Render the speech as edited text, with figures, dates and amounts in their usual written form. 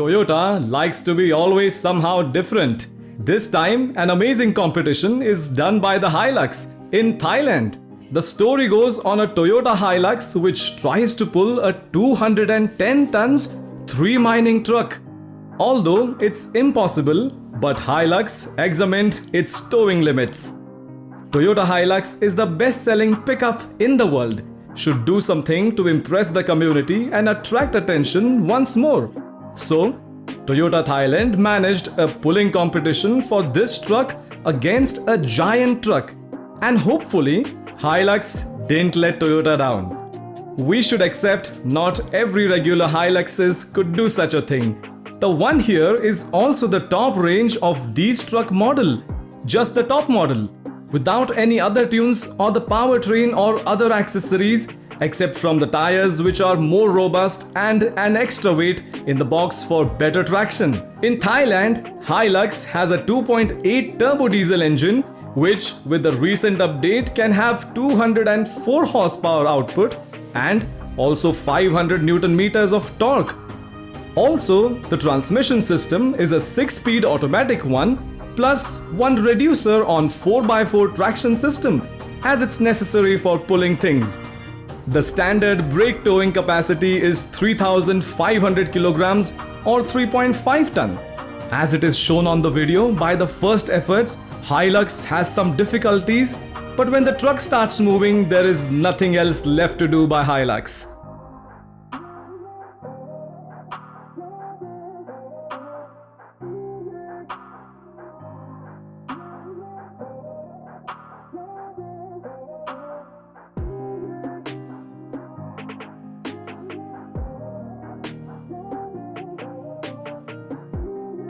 Toyota likes to be always somehow different. This time, an amazing competition is done by the Hilux in Thailand. The story goes on a Toyota Hilux which tries to pull a 210 tons 3 mining truck. Although it's impossible, but Hilux examined its towing limits. Toyota Hilux is the best-selling pickup in the world. Should do something to impress the community and attract attention once more. So, Toyota Thailand managed a pulling competition for this truck against a giant truck. And hopefully, Hilux didn't let Toyota down. We should accept not every regular Hiluxes could do such a thing. The one here is also the top range of these truck model. Just the top model. Without any other tunes or the powertrain or other accessories except from the tires which are more robust and an extra weight in the box for better traction. In Thailand, Hilux has a 2.8 turbo diesel engine which with the recent update can have 204 horsepower output and also 500 Newton meters of torque. Also, the transmission system is a 6-speed automatic one plus one reducer on 4x4 traction system as it's necessary for pulling things. The standard brake towing capacity is 3,500 kilograms or 3.5 ton. As it is shown on the video, by the first efforts, Hilux has some difficulties, but when the truck starts moving, there is nothing else left to do by Hilux.